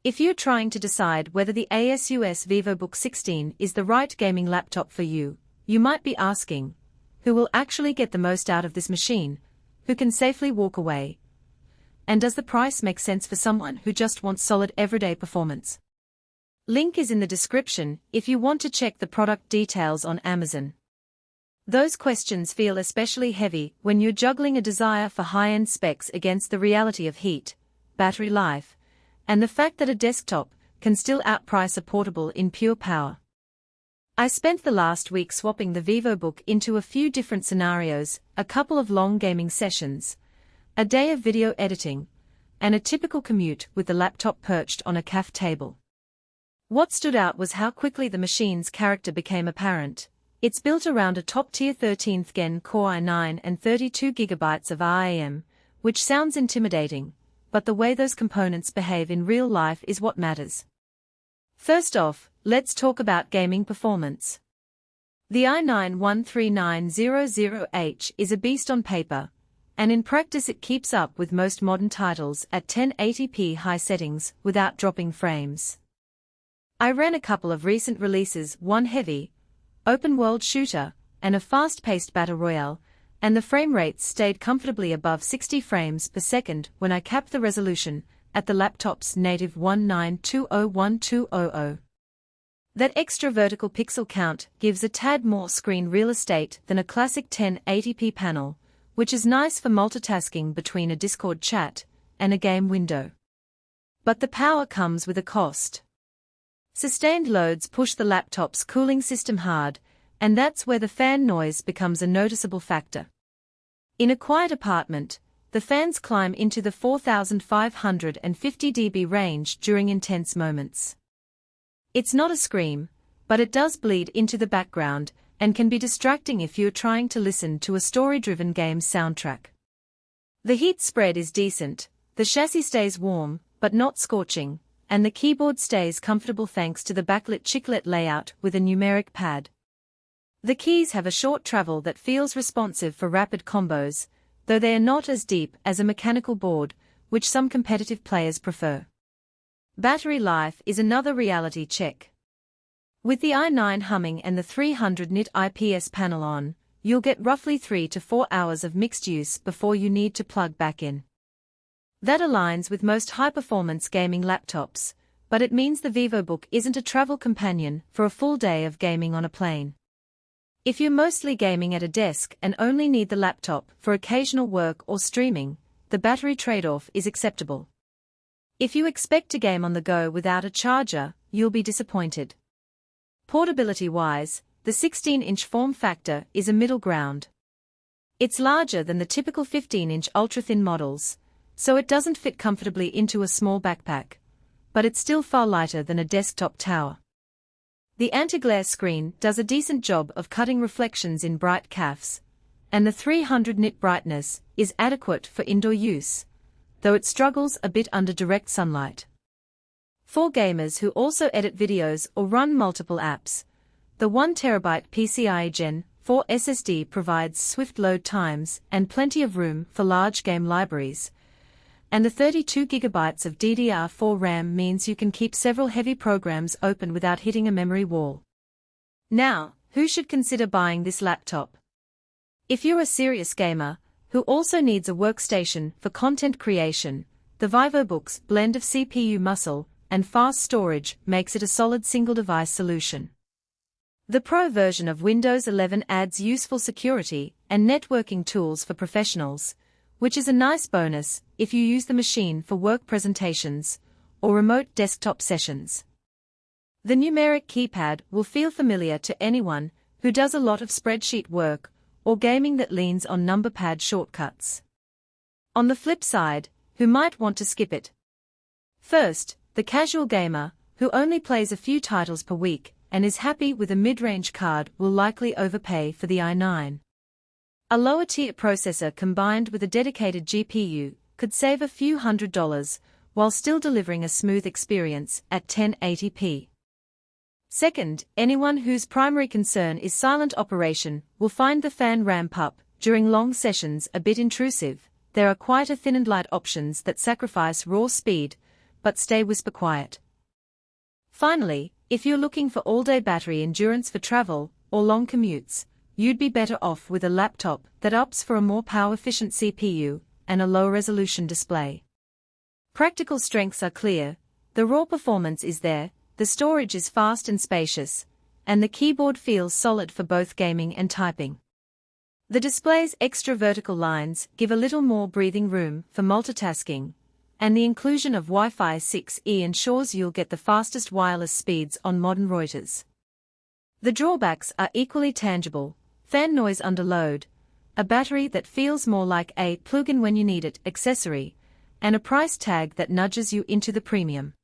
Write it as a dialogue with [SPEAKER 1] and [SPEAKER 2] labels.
[SPEAKER 1] If you're trying to decide whether the ASUS Vivobook 16 is the right gaming laptop for you, you might be asking, who will actually get the most out of this machine? Who can safely walk away? And does the price make sense for someone who just wants solid everyday performance? Link is in the description if you want to check the product details on Amazon. Those questions feel especially heavy when you're juggling a desire for high-end specs against the reality of heat, battery life, and the fact that a desktop can still outprice a portable in pure power. I spent the last week swapping the Vivobook into a few different scenarios, a couple of long gaming sessions, a day of video editing, and a typical commute with the laptop perched on a cafe table. What stood out was how quickly the machine's character became apparent. It's built around a top-tier 13th Gen Core i9 and 32GB of RAM, which sounds intimidating, but the way those components behave in real life is what matters. First off, let's talk about gaming performance. The i9-13900H is a beast on paper, and in practice it keeps up with most modern titles at 1080p high settings without dropping frames. I ran a couple of recent releases, one heavy, open-world shooter, and a fast-paced battle royale, and the frame rates stayed comfortably above 60 frames per second when I capped the resolution at the laptop's native 1920x1200. That extra vertical pixel count gives a tad more screen real estate than a classic 1080p panel, which is nice for multitasking between a Discord chat and a game window. But the power comes with a cost. Sustained loads push the laptop's cooling system hard, and that's where the fan noise becomes a noticeable factor. In a quiet apartment, the fans climb into the 4,550 dB range during intense moments. It's not a scream, but it does bleed into the background and can be distracting if you're trying to listen to a story-driven game's soundtrack. The heat spread is decent, the chassis stays warm, but not scorching, and the keyboard stays comfortable thanks to the backlit chiclet layout with a numeric pad. The keys have a short travel that feels responsive for rapid combos, though they are not as deep as a mechanical board, which some competitive players prefer. Battery life is another reality check. With the i9 humming and the 300 nit IPS panel on, you'll get roughly 3 to 4 hours of mixed use before you need to plug back in. That aligns with most high-performance gaming laptops, but it means the Vivobook isn't a travel companion for a full day of gaming on a plane. If you're mostly gaming at a desk and only need the laptop for occasional work or streaming, the battery trade-off is acceptable. If you expect to game on the go without a charger, you'll be disappointed. Portability-wise, the 16-inch form factor is a middle ground. It's larger than the typical 15-inch ultra-thin models, so it doesn't fit comfortably into a small backpack, but it's still far lighter than a desktop tower. The anti-glare screen does a decent job of cutting reflections in bright cafes, and the 300 nit brightness is adequate for indoor use, though it struggles a bit under direct sunlight. For gamers who also edit videos or run multiple apps, the 1TB PCIe Gen 4 SSD provides swift load times and plenty of room for large game libraries, and the 32GB of DDR4 RAM means you can keep several heavy programs open without hitting a memory wall. Now, who should consider buying this laptop? If you're a serious gamer, who also needs a workstation for content creation, the Vivobook's blend of CPU muscle and fast storage makes it a solid single-device solution. The Pro version of Windows 11 adds useful security and networking tools for professionals, which is a nice bonus if you use the machine for work presentations or remote desktop sessions. The numeric keypad will feel familiar to anyone who does a lot of spreadsheet work or gaming that leans on number pad shortcuts. On the flip side, who might want to skip it? First, the casual gamer, who only plays a few titles per week and is happy with a mid-range card, will likely overpay for the i9. A lower-tier processor combined with a dedicated GPU could save a few $100s while still delivering a smooth experience at 1080p. Second, anyone whose primary concern is silent operation will find the fan ramp up during long sessions a bit intrusive. There are quieter thin and light options that sacrifice raw speed, but stay whisper quiet. Finally, if you're looking for all-day battery endurance for travel or long commutes, you'd be better off with a laptop that opts for a more power-efficient CPU and a low-resolution display. Practical strengths are clear, the raw performance is there, the storage is fast and spacious, and the keyboard feels solid for both gaming and typing. The display's extra vertical lines give a little more breathing room for multitasking, and the inclusion of Wi-Fi 6E ensures you'll get the fastest wireless speeds on modern routers. The drawbacks are equally tangible: fan noise under load, a battery that feels more like a plug-in when you need it accessory, and a price tag that nudges you into the premium.